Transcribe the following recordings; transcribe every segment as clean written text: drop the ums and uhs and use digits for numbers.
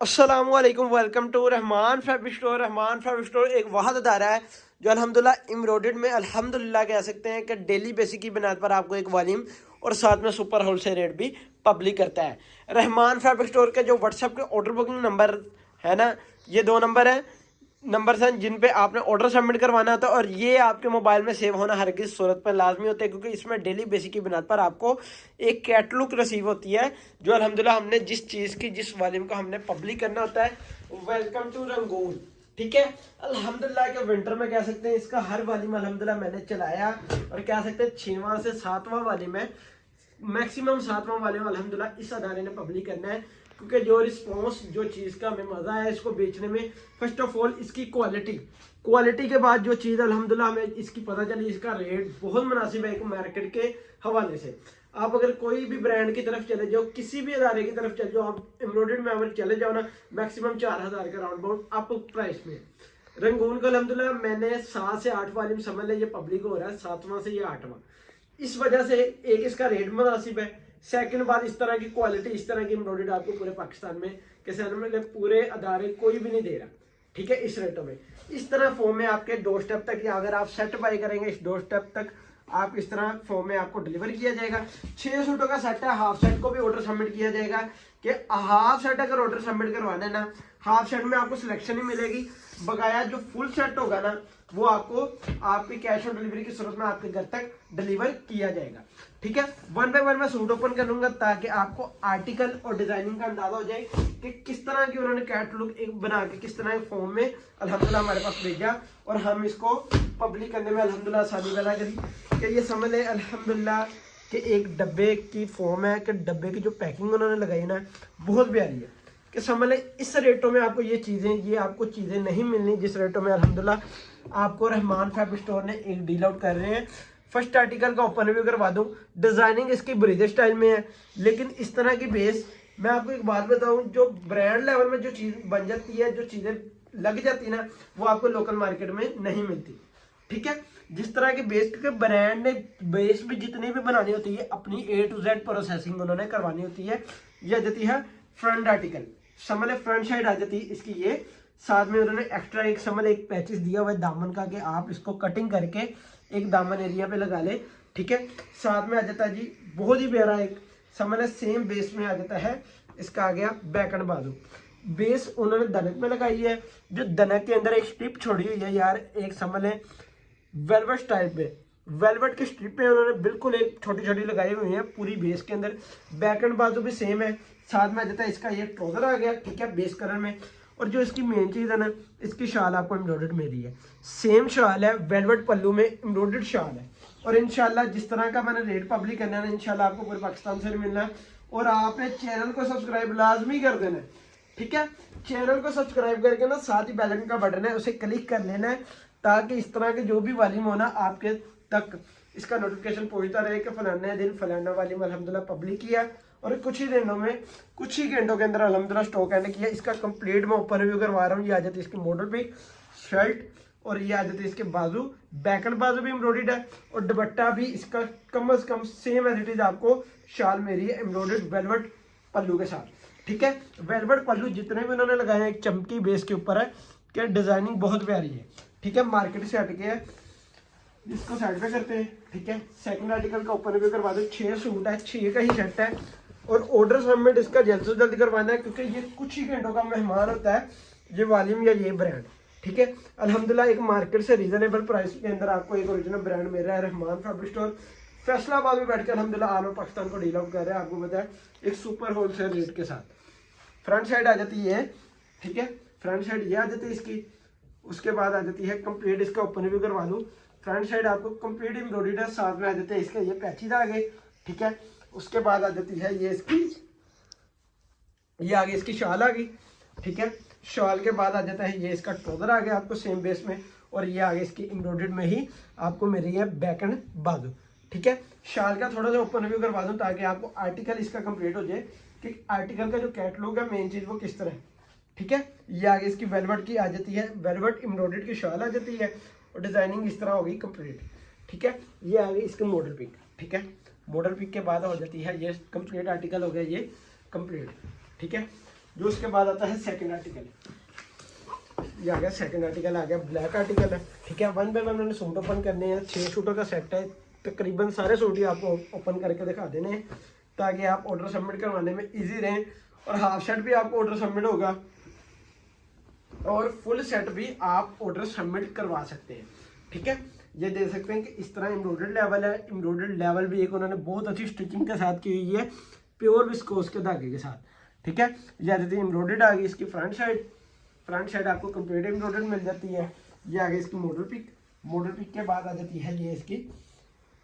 अस्सलामुअलैकुम, welcome to Rahman fabric store. Rahman fabric store एक वाहद अदारा है जो अल्हम्दुलिल्लाह एम्ब्रॉयडर्ड में अल्हम्दुलिल्लाह कह सकते हैं कि डेली बेसिक की बुनियाद पर आपको एक वॉल्यूम और साथ में सुपर होलसेल रेट भी पब्लिक करता है। रहमान फैब्रिक स्टोर के जो व्हाट्सएप के ऑर्डर बुकिंग नंबर है ना, ये दो नंबर हैं जिन पे आपने ऑर्डर सबमिट करवाना होता है, और ये आपके मोबाइल में सेव होना हर किसी सूरत पर लाजमी होता है, क्योंकि इसमें डेली बेसिक की बुनियाद पर आपको एक कैटलॉग रिसीव होती है जो अल्हम्दुलिल्लाह हमने जिस चीज़ की जिस वॉल्यूम का हमने पब्लिक करना होता है। वेलकम टू रंगून, ठीक है। अल्हम्दुलिल्लाह के विंटर में कह सकते हैं इसका हर वॉल्यूम अल्हम्दुलिल्लाह मैंने चलाया, और कह सकते हैं 6वां से 7वां वॉल्यूम है, मैक्सिमम 7वां वॉल्यूम अल्हम्दुलिल्लाह इस अदारे ने पब्लिक करना है, क्योंकि जो रिस्पॉन्स जो चीज़ का हमें मज़ा है इसको बेचने में, फर्स्ट ऑफ ऑल इसकी क्वालिटी के बाद जो चीज़ अल्हम्दुलिल्लाह हमें इसकी पता चली, इसका रेट बहुत मुनासिब है एक मार्केट के हवाले से। आप अगर कोई भी ब्रांड की तरफ चले जाओ, किसी भी अदारे की तरफ चले जाओ, आप एम्ब्रॉयडर्ड में अगर चले जाओ ना, मैक्सिमम 4000 का राउंड अबाउट अप प्राइस में। रंगून को अल्हम्दुलिल्लाह मैंने 7 से 8 वॉल्यूम समझ लिया, ये पब्लिक हो रहा है 7वां से ये 8वां। इस वजह से एक इसका रेट मुनासिब है, सेकंड बात इस तरह की क्वालिटी, इस तरह की एम्ब्रॉयडर्ड आपको पूरे पाकिस्तान में किसी में पूरे अदारे कोई भी नहीं दे रहा, ठीक है, इस रेटों में। इस तरह फॉर्म में आपके डोर स्टेप तक, या अगर आप सेट बाय करेंगे इस डोर स्टेप तक आप इस तरह फॉर्म में आपको डिलीवर किया जाएगा। 6 सूटों का सेट है, हाफ सेट को भी ऑर्डर सबमिट किया जाएगा कि हाफ सेट अगर ऑर्डर सबमिट करवाना है ना, हाफ सेट में आपको सिलेक्शन ही मिलेगी, बकाया जो फुल सेट होगा ना वो आपको आपकी कैश ऑन डिलीवरी की सूरत में आपके घर तक डिलीवर किया जाएगा, ठीक है। वन बाय वन मैं सूट ओपन करूंगा ताकि आपको आर्टिकल और डिजाइनिंग का अंदाजा हो जाए कि किस तरह की उन्होंने कैटलॉग एक बना के किस तरह के फॉर्म में अल्हम्दुलिल्लाह हमारे पास भेजा, और हम इसको पब्लिक करने में अल्हम्दुलिल्लाह आसानी पैदा करी कि ये समझ लें अल्हम्दुलिल्लाह कि एक डब्बे की फॉर्म है कि डब्बे की जो पैकिंग उन्होंने लगाई ना बहुत प्यारी है, कि समझ लें इस रेटों में आपको ये आपको चीज़ें नहीं मिलनी जिस रेटों में अल्हम्दुलिल्लाह आपको रहमान फैब्रिक स्टोर ने एक डील आउट कर रहे हैं। फर्स्ट आर्टिकल का ओपन रिव्यू करवा दूं, डिजाइनिंग इसकी ब्रिज स्टाइल में है, लेकिन इस तरह की बेस मैं आपको एक बात बताऊं, जो ब्रांड लेवल में जो चीज़ बन जाती है, जो चीज़ें लग जाती है ना, वो आपको लोकल मार्केट में नहीं मिलती, ठीक है। जिस तरह के बेस, क्योंकि ब्रांड ने बेस भी जितनी भी बनानी होती है अपनी A to Z प्रोसेसिंग उन्होंने करवानी होती है। ये आ जाती है फ्रंट आर्टिकल, समझ फ्रंट साइड आ जाती है इसकी, ये साथ में उन्होंने एक्स्ट्रा एक समझ एक पैचेस दिया हुआ है दामन का, कि आप इसको कटिंग करके एक दामन एरिया पे लगा ले, ठीक है। साथ में आ जाता है जी बहुत ही प्यारा एक समझ सेम बेस में आ जाता है, इसका आ गया बैक एंड बाजू। बेस उन्होंने दनक में लगाई है, जो दनक के अंदर एक स्ट्रिप छोड़ी हुई है यार, एक समझ लें वेलवेट टाइप में, वेलवेट की स्ट्रिपें उन्होंने बिल्कुल एक छोटी छोटी लगाई हुई हैं पूरी बेस के अंदर। बैक एंड बाजू भी सेम है, साथ में आ जाता है इसका ये ट्राउजर आ गया, ठीक है, बेस कलर में। और जो इसकी मेन चीज़ है ना, इसकी शाल आपको एम्ब्रॉयडर्ड मिली है, सेम शाल है, वेलवेट पल्लू में एम्ब्रॉयडर्ड शाल है। और इंशाल्लाह जिस तरह का मैंने रेट पब्लिक करना है ना, इंशाल्लाह आपको पूरे पाकिस्तान से मिलना है। और आपने चैनल को सब्सक्राइब लाजमी कर देना है, ठीक है। चैनल को सब्सक्राइब करके ना साथ ही बेल आइकन का बटन है उसे क्लिक कर लेना है, ताकि इस तरह के जो भी वॉल्यूम होना आपके तक इसका नोटिफिकेशन पहुंचता रहे कि फलाने दिन फलाना वॉल्यूम अल्हम्दुलिल्लाह पब्लिक किया, और कुछ ही दिनों में कुछ ही घंटों के अंदर अल्हम्दुलिल्लाह स्टॉक एंड किया। इसका कंप्लीट मैं ऊपर रिव्यू करवा रहा हूँ। ये आ जाती है इसकी मॉडल पिक शर्ट, और ये आ जाती है इसके बाजू, बैक एंड बाजू भी एम्ब्रॉयडर्ड है, और दुपट्टा भी इसका कम से कम सेम एज इट इज आपको शाल मेरी है एम्ब्रॉयडर्ड वेलवेट पल्लू के साथ, ठीक है। वेलवेट पल्लू जितने भी उन्होंने लगाए हैं एक चमकी बेस के ऊपर है, कि डिजाइनिंग बहुत प्यारी है, ठीक है, मार्केट से हटके है। इसको साइड पे करते हैं, ठीक है। सेकंड आर्टिकल का ओपन रिव्यू करवा दो। 6 सूट है, 6 का ही सेट है, और ऑर्डर सबमिट इसका जल्द से जल्द करवाना है, क्योंकि ये कुछ ही घंटों का मेहमान होता है ये वॉल्यूम या ये ब्रांड, ठीक है। अल्हम्दुलिल्लाह एक मार्केट से रीजनेबल प्राइस के अंदर आपको एक ओरिजिनल ब्रांड मिल रहा है। रहमान फैब्रिक स्टोर फैसलाबाद में बैठ कर अल्हम्दुलिल्लाह ऑल ओवर पाकिस्तान को डील आउट कर रहा है, आपको बताया एक सुपर होलसेल रेट के साथ। फ्रंट साइड आ जाती है, ठीक है, फ्रंट साइड ये आ जाती है इसकी। उसके बाद आ जाती है कंप्लीट, इसका ओपन रिव्यू करवा दूँ। फ्रंट साइड आपको कंप्लीट एम्ब्रॉयडर्ड है, साथ में आ जाते हैं इसके ये पैचेज आ गए, ठीक है। उसके बाद आ जाती है ये इसकी, ये आगे इसकी शाल आ गई, ठीक है। शाल के बाद आ जाता है ये इसका ट्राउजर आ गया आपको सेम बेस में, और ये आगे इसकी एम्ब्रॉयडर्ड में ही आपको मिल रही है बैक एंड बाजू, ठीक है। शाल का थोड़ा सा ओपन रिव्यू करवा दूँ ताकि आपको आर्टिकल इसका कंप्लीट हो जाए कि आर्टिकल का जो कैटलॉग है मेन चीज़ वो किस तरह है, ठीक है। ये आगे इसकी वेलवेट की आ जाती है, वेलवेट एम्ब्रॉयडर्ड की शाल आ जाती है, और डिजाइनिंग इस तरह होगी कंप्लीट, ठीक है। ये आगे इसकी मॉडल पिक, ठीक है। मॉडल पिक के बाद हो जाती है ये कंप्लीट आर्टिकल हो गया ये कंप्लीट, ठीक है। जो उसके बाद आता है सेकंड आर्टिकल, ये आ गया सेकंड आर्टिकल, आ गया ब्लैक आर्टिकल है। ठीक है, 1 बाय 1 मैंने सूट ओपन करने हैं। 6 सूटों का सेट है, तकरीबन सारे सूट ही आपको ओपन करके दिखा देने हैं ताकि आप ऑर्डर सबमिट करवाने में इजी रहें। और हाफ सेट भी आपको ऑर्डर सबमिट होगा और फुल सेट भी आप ऑर्डर सबमिट करवा सकते हैं। ठीक है, ये देख सकते हैं कि इस तरह एम्ब्रॉयडर्ड लेवल है। एम्ब्रॉयडर्ड लेवल भी एक उन्होंने बहुत अच्छी स्टिचिंग के साथ की हुई है, प्योर विस्कोस के धागे के साथ। ठीक है, ये आती है एम्ब्रॉयडर्ड आ गई इसकी फ्रंट साइड। फ्रंट साइड आपको कंप्लीट एम्ब्रॉयडर्ड मिल जाती है। ये आगे इसकी मॉडल पिक, मॉडल पिक के बाद आ जाती है ये इसकी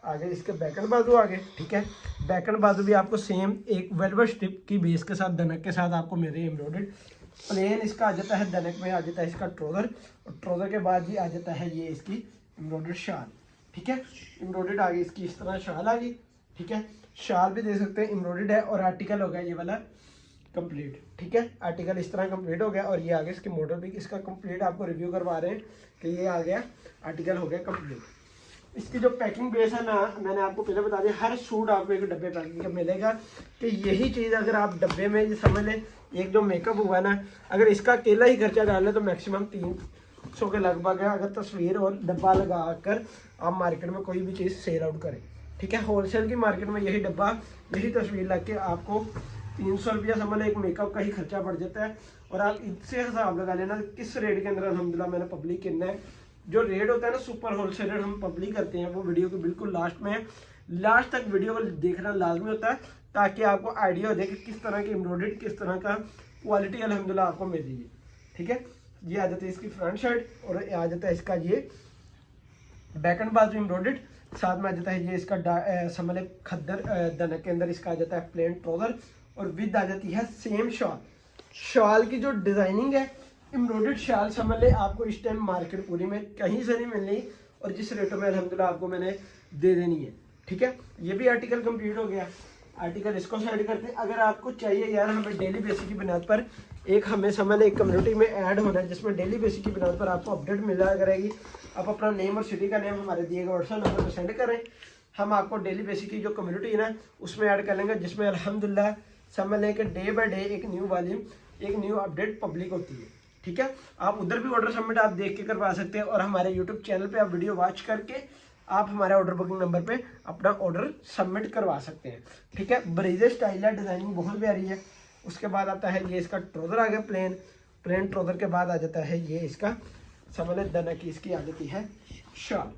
आगे इसके बैकन बाजू आगे। ठीक है, बैकन बाजू भी आपको सेम एक वेलवेट स्ट्रिप की बेस के साथ दनक के साथ आपको मिल रही है एम्ब्रॉयडर्ड। प्लेन इसका आ जाता है, दनक में आ जाता है इसका ट्राउजर, और ट्राउजर के बाद ये आ जाता है ये इसकी एम्ब्रॉयडर्ड शाल। ठीक है, एम्ब्रॉयडर्ड आ गई इसकी इस तरह शाल आ गई। ठीक है, शाल भी दे सकते हैं एम्ब्रॉयडर्ड है, और आर्टिकल हो गया ये वाला कंप्लीट। ठीक है, आर्टिकल इस तरह कंप्लीट हो गया, और ये आगे इसकी मॉडल भी इसका कंप्लीट आपको रिव्यू करवा रहे हैं कि ये आ गया आर्टिकल हो गया कंप्लीट। इसकी जो पैकिंग बेस है ना, मैंने आपको पहले बता दिया, हर सूट आपको एक डब्बे पैकिंग का मिलेगा। कि यही चीज़ अगर आप डब्बे में ये समझ लें, एक जो मेकअप हुआ ना, अगर इसका अकेला ही खर्चा डाल लें तो मैक्सिमम 300 के लगभग है, अगर तस्वीर और डब्बा लगा कर आप मार्केट में कोई भी चीज़ सेल आउट करें। ठीक है, होलसेल की मार्केट में यही डब्बा यही तस्वीर लग के आपको 300 रुपया समझ लें एक मेकअप का ही खर्चा पड़ जाता है। और आप इससे हिसाब लगा लेना किस रेट के अंदर अल्हम्दुलिल्लाह मैंने पब्लिक करना है। जो रेट होता है ना सुपर होलसेल रेट हम पब्लिक करते हैं, वो वीडियो के बिल्कुल लास्ट में, लास्ट तक वीडियो को देखना लाजमी होता है ताकि आपको आइडिया हो जाए कि किस तरह की एम्ब्रॉयडरी, किस तरह का क्वालिटी अल्हम्दुलिल्लाह आपको मिल रही है। ठीक है, ये आ जाती है इसकी फ्रंट साइड, और आ जाता है इसका ये बैकन बाजू एम्ब्रॉयडर्ड, साथ में आ जाता है ये इसका समझ खद्दर दनक के अंदर इसका आ जाता है प्लेन ट्राउजर, और विद आ जाती है सेम शॉल। शॉल की जो डिजाइनिंग है एम्ब्रॉयडर्ड शाल समझ ले आपको इस टाइम मार्केट पूरी में कहीं से नहीं मिलनी, और जिस रेटों में अल्हम्दुलिल्लाह आपको मैंने दे देनी है। ठीक है, ये भी आर्टिकल कंप्लीट हो गया। आर्टिकल इसको साइड करते हैं। अगर आपको चाहिए यार हमें डेली बेसिस की बुनियाद पर एक हमें समझ ले एक कम्युनिटी में ऐड होना है जिसमें डेली बेसिस की बुनियाद पर आपको अपडेट मिला करेगी, आप अपना नेम और सिटी का नेम हमारे दिए गए व्हाट्सएप नंबर पर सेंड करें, हम आपको डेली बेसिस की जो कम्युनिटी है ना उसमें ऐड कर लेंगे, जिसमें अल्हम्दुलिल्लाह समझ लें कि डे बाय डे एक न्यू वॉल्यूम, एक न्यू अपडेट पब्लिक होती है। ठीक है, आप उधर भी ऑर्डर सबमिट आप देख के करवा सकते हैं, और हमारे यूट्यूब चैनल पे आप वीडियो वॉच करके आप हमारे ऑर्डर बुकिंग नंबर पे अपना ऑर्डर सबमिट करवा सकते हैं। ठीक है, ब्रेजे स्टाइल है, डिजाइनिंग बहुत प्यारी है। उसके बाद आता है ये इसका ट्राउजर आ गया प्लेन, प्लेन ट्राउजर के बाद आ जाता है ये इसका समझ लें दना की इसकी आ जाती है शाल,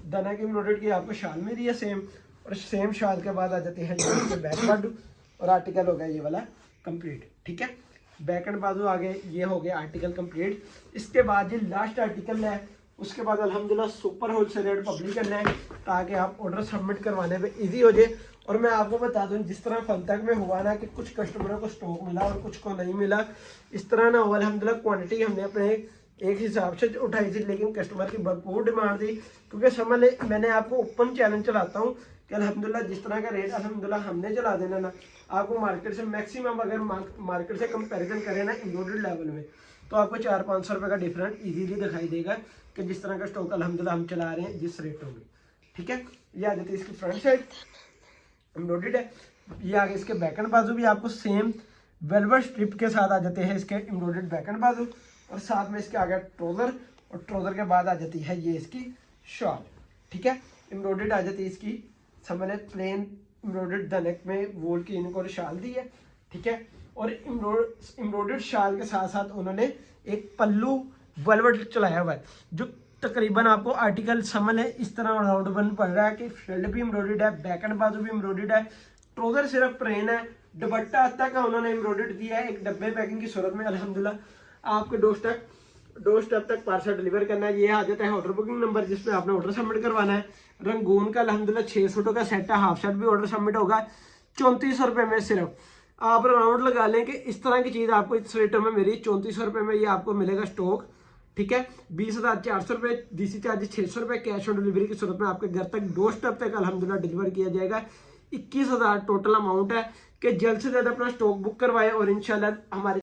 दना की एम्ब्रॉयडरी की आपको शाल मिल रही है सेम, और सेम शाल के बाद आ जाती है ये बैक बाजू, और आर्टिकल हो गया ये वाला कंप्लीट। ठीक है, बैक एंड बाजू आ गए, ये हो गया आर्टिकल कंप्लीट। इसके बाद ये लास्ट आर्टिकल है, उसके बाद अल्हम्दुलिल्लाह सुपर होलसेल रेट पब्लिक करना है ताकि आप ऑर्डर सबमिट करवाने में इजी हो जाए। और मैं आपको बता दूं जिस तरह फल तक में हुआ ना कि कुछ कस्टमरों को स्टॉक मिला और कुछ को नहीं मिला, इस तरह ना हो। अल्हम्दुलिल्लाह क्वांटिटी हमने अपने एक हिसाब से उठाई थी, लेकिन कस्टमर की भरपूर डिमांड थी, क्योंकि समझ ले मैंने आपको ओपन चैलेंज चलाता हूँ कि अल्हम्दुलिल्लाह जिस तरह का रेट अल्हम्दुलिल्लाह हमने चला देना ना, आपको मार्केट से मैक्सिमम अगर मार्केट से कंपैरिजन करें ना एम्ब्रॉयडरी लेवल में, तो आपको 400-500 रुपये का डिफरेंट इजीली दिखाई देगा कि जिस तरह का स्टॉक अल्हम्दुलिल्लाह हम चला रहे हैं जिस रेटों में। ठीक है, ये आ जाती है इसकी फ्रंट साइड एम्ब्रॉयडर्ड है। ये आगे इसके बैक एंड बाजू भी आपको सेम वेलवेट स्ट्रिप के साथ आ जाते हैं इसके एम्ब्रॉयडर्ड बैक एंड बाजू, और साथ में इसके आ गया ट्राउजर, और ट्राउजर के बाद आ जाती है ये इसकी शॉल। ठीक है, एम्ब्रॉयडर्ड आ जाती है इसकी समझ लें प्लेन एम्ब्रॉयडर्ड दनक में वोल की इनको शाल दी है। ठीक है, और एम्ब्रॉयडर्ड शाल के साथ साथ उन्होंने एक पल्लू वेलवेट चलाया हुआ है, जो तकरीबन आपको आर्टिकल समझ लें इस तरह राउंड बन पड़ रहा है कि फ्रंट भी एम्ब्रॉयडर्ड है, बैक एंड बाजू भी एम्ब्रॉयडर्ड है, ट्राउजर सिर्फ प्लेन है, दुपट्टा तक का उन्होंने एम्ब्रॉयडर्ड दिया है एक डब्बे पैकिंग की सूरत में। अल्हम्दुलिल्लाह आपके डोर स्टेप तक पार्सल डिलीवर करना है। ये आ जाता है ऑर्डर बुकिंग नंबर जिस पे आपने ऑर्डर सबमिट करवाना है। रंगून का अल्हम्दुलिल्लाह 6 सूटों का सेट है, हाफ सेट भी ऑर्डर सबमिट होगा 3400 रुपये में। सिर्फ आप राउंड लगा लें कि इस तरह की चीज़ आपको इस रेटों में मेरी 3400 रुपये में ये आपको मिलेगा स्टॉक। ठीक है, 20,400 रुपये, डीसी चार्ज 600 रुपये, कैश ऑन डिलीवरी की सूरत में आपके घर तक डोर स्टेप तक अल्हम्दुलिल्लाह डिलीवर किया जाएगा। 21,000 टोटल अमाउंट है कि जल्द से जल्द अपना स्टॉक बुक करवाएं, और इंशाल्लाह हमारे